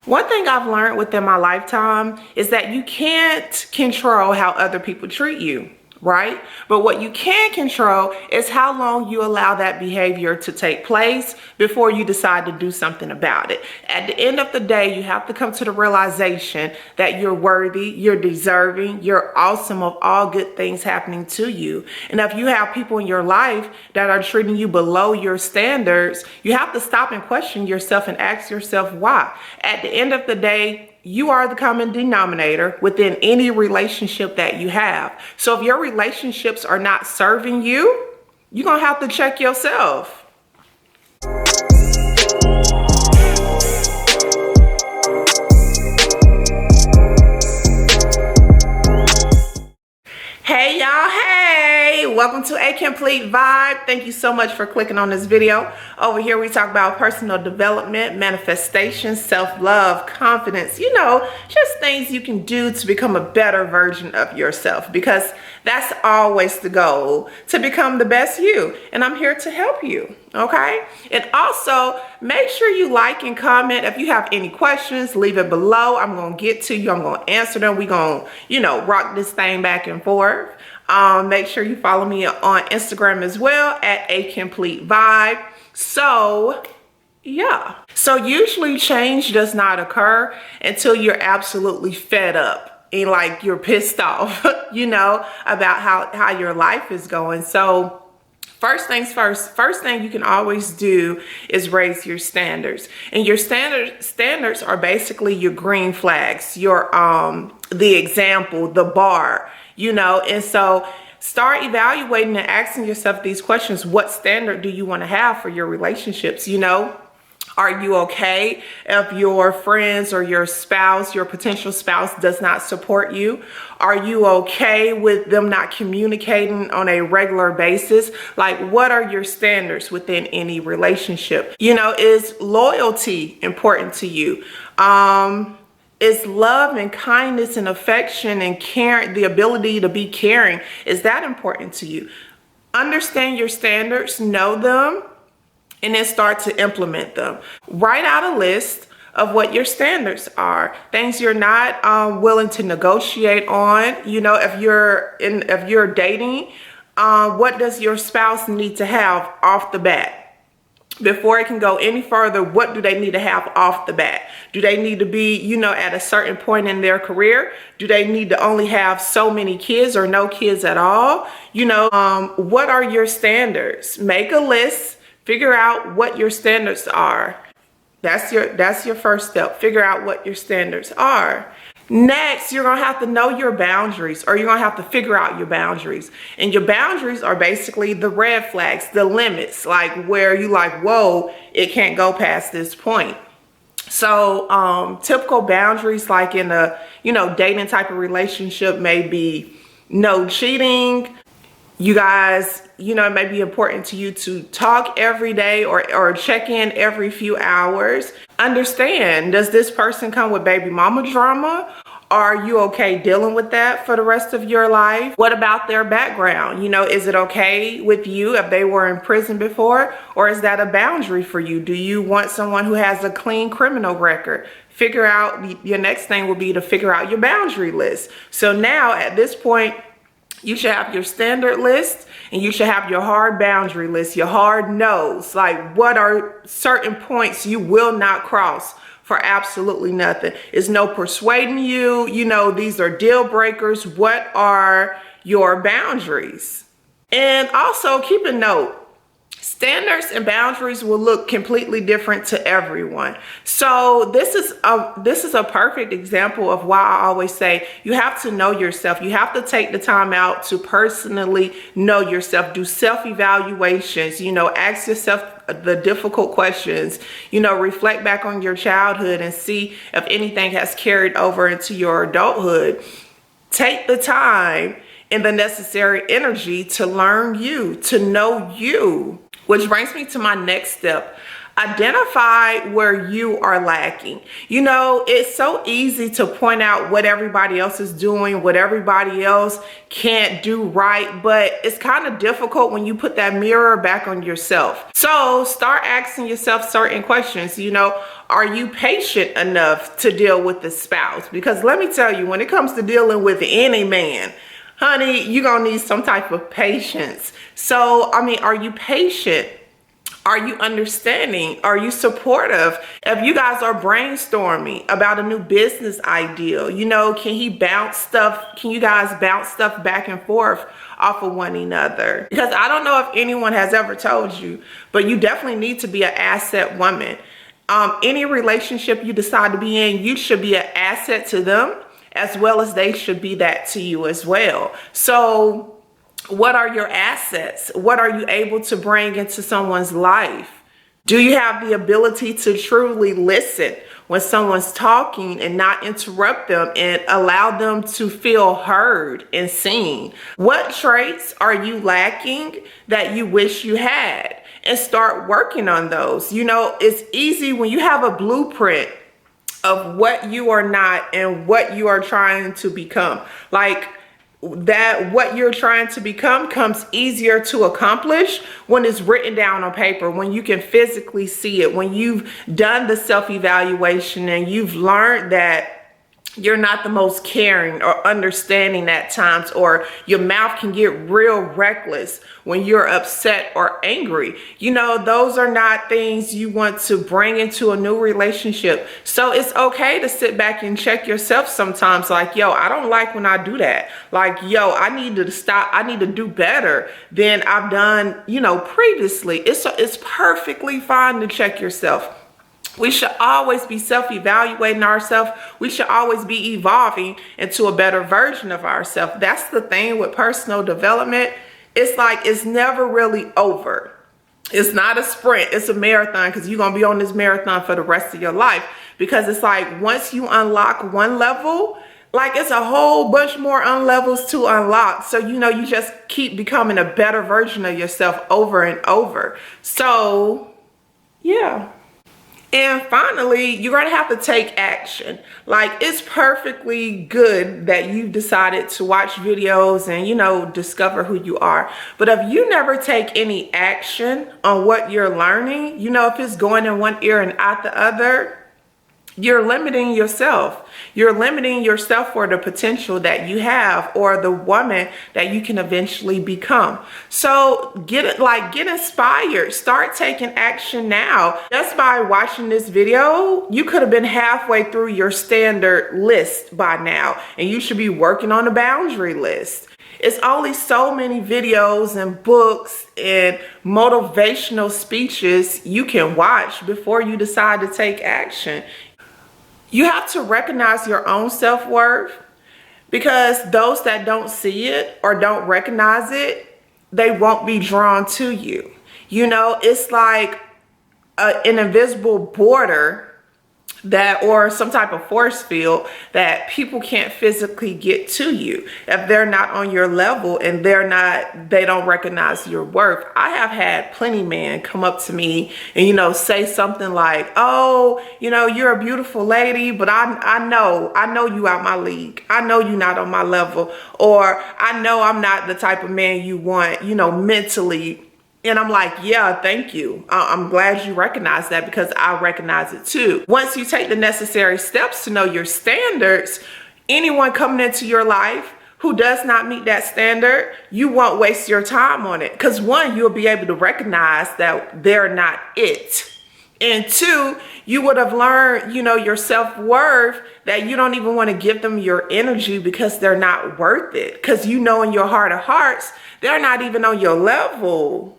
One thing I've learned within my lifetime is that you can't control how other people treat you, right? But what you can control is how long you allow that behavior to take place before you decide to do something about it. At the end of the day, you have to come to the realization that you're worthy, you're deserving, you're awesome of all good things happening to you. And if you have people in your life that are treating you below your standards, you have to stop and question yourself and ask yourself why. At the end of the day, you are the common denominator within any relationship that you have. So if your relationships are not serving you, you're going to have to check yourself. Hey y'all, hey, welcome to A Complete Vibe. Thank you so much for clicking on this video. Over here we talk about personal development, manifestation, self-love, confidence, just things you can do to become a better version of yourself, because that's always the goal, to become the best you. And I'm here to help you, okay? And also make sure you like and comment. If you have any questions, leave it below. I'm gonna get to you, I'm gonna answer them. We're gonna, rock this thing back and forth. Make sure you follow me on Instagram as well at A Complete Vibe. So yeah, so usually change does not occur until you're absolutely fed up and like you're pissed off, about how your life is going. So first things first thing you can always do is raise your standards. And your standards are basically your green flags, your the example, the bar, and so start evaluating and asking yourself these questions. What standard do you want to have for your relationships? Are you okay if your friends or your spouse, your potential spouse, does not support you? Are you okay with them not communicating on a regular basis? Like, what are your standards within any relationship? Is loyalty important to you? Is love and kindness and affection and caring, the ability to be caring, is that important to you? Understand your standards, know them, and then start to implement them. Write out a list of what your standards are, things you're not willing to negotiate on. If you're dating, what does your spouse need to have off the bat? Before it can go any further, what do they need to have off the bat? Do they need to be, at a certain point in their career? Do they need to only have so many kids or no kids at all? What are your standards? Make a list, figure out what your standards are. That's your first step. Figure out what your standards are. Next, you're going to have to know your boundaries, or you're going to have to figure out your boundaries. And your boundaries are basically the red flags, the limits, like where you like, whoa, it can't go past this point. So typical boundaries, like in a, dating type of relationship, may be no cheating. You guys, it may be important to you to talk every day or check in every few hours. Understand, does this person come with baby mama drama? Are you okay dealing with that for the rest of your life? What about their background? Is it okay with you if they were in prison before? Or is that a boundary for you? Do you want someone who has a clean criminal record? Figure out, your next thing will be to figure out your boundary list. So now at this point, you should have your standard list and you should have your hard boundary list, your hard no's. Like, what are certain points you will not cross for absolutely nothing? Is no persuading you, these are deal breakers. What are your boundaries? And also keep a note. Standards and boundaries will look completely different to everyone. So this is a perfect example of why I always say you have to know yourself. You have to take the time out to personally know yourself, do self-evaluations, ask yourself the difficult questions, reflect back on your childhood and see if anything has carried over into your adulthood. Take the time and the necessary energy to learn you, to know you. Which brings me to my next step. Identify where you are lacking. You know, it's so easy to point out what everybody else is doing, what everybody else can't do right, but it's kind of difficult when you put that mirror back on yourself. So start asking yourself certain questions. You know, are you patient enough to deal with the spouse? Because let me tell you, when it comes to dealing with any man, honey, you're gonna need some type of patience. So, I mean, are you patient? Are you understanding? Are you supportive? If you guys are brainstorming about a new business idea, you know, can you guys bounce stuff back and forth off of one another? Because I don't know if anyone has ever told you, but you definitely need to be an asset woman. Any relationship you decide to be in, you should be an asset to them as well as they should be that to you as well. So what are your assets? What are you able to bring into someone's life? Do you have the ability to truly listen when someone's talking and not interrupt them and allow them to feel heard and seen? What traits are you lacking that you wish you had? And start working on those. You know, it's easy when you have a blueprint of what you are not and what you are trying to become. Like, that what you're trying to become comes easier to accomplish when it's written down on paper, when you can physically see it, when you've done the self-evaluation and you've learned that you're not the most caring or understanding at times, or your mouth can get real reckless when you're upset or angry. You know, those are not things you want to bring into a new relationship. So it's okay to sit back and check yourself sometimes, like, yo, I don't like when I do that. Like, yo, I need to stop. I need to do better than I've done, you know, previously. It's perfectly fine to check yourself. We should always be self-evaluating ourselves. We should always be evolving into a better version of ourselves. That's the thing with personal development. It's like, it's never really over. It's not a sprint, it's a marathon, because you're going to be on this marathon for the rest of your life. Because it's like, once you unlock one level, like, it's a whole bunch more levels to unlock. So, you know, you just keep becoming a better version of yourself over and over. So, yeah. And finally, you're going to have to take action. Like, it's perfectly good that you decided to watch videos and, you know, discover who you are. But if you never take any action on what you're learning, you know, if it's going in one ear and out the other, you're limiting yourself. You're limiting yourself for the potential that you have, or the woman that you can eventually become. So get inspired. Start taking action now. Just by watching this video, you could have been halfway through your standard list by now, and you should be working on a boundary list. It's only so many videos and books and motivational speeches you can watch before you decide to take action. You have to recognize your own self-worth, because those that don't see it or don't recognize it, they won't be drawn to you. You know, it's like an invisible border that, or some type of force field that people can't physically get to you if they're not on your level and they don't recognize your worth. I have had plenty men come up to me and, you know, say something like, oh, you know, you're a beautiful lady, but I know you out my league. I know you're not on my level, or I know I'm not the type of man you want, you know, mentally. And I'm like, yeah, thank you. I'm glad you recognize that, because I recognize it too. Once you take the necessary steps to know your standards, anyone coming into your life who does not meet that standard, you won't waste your time on it. Because one, you'll be able to recognize that they're not it. And two, you would have learned, you know, your self-worth, that you don't even want to give them your energy because they're not worth it. Because you know in your heart of hearts, they're not even on your level.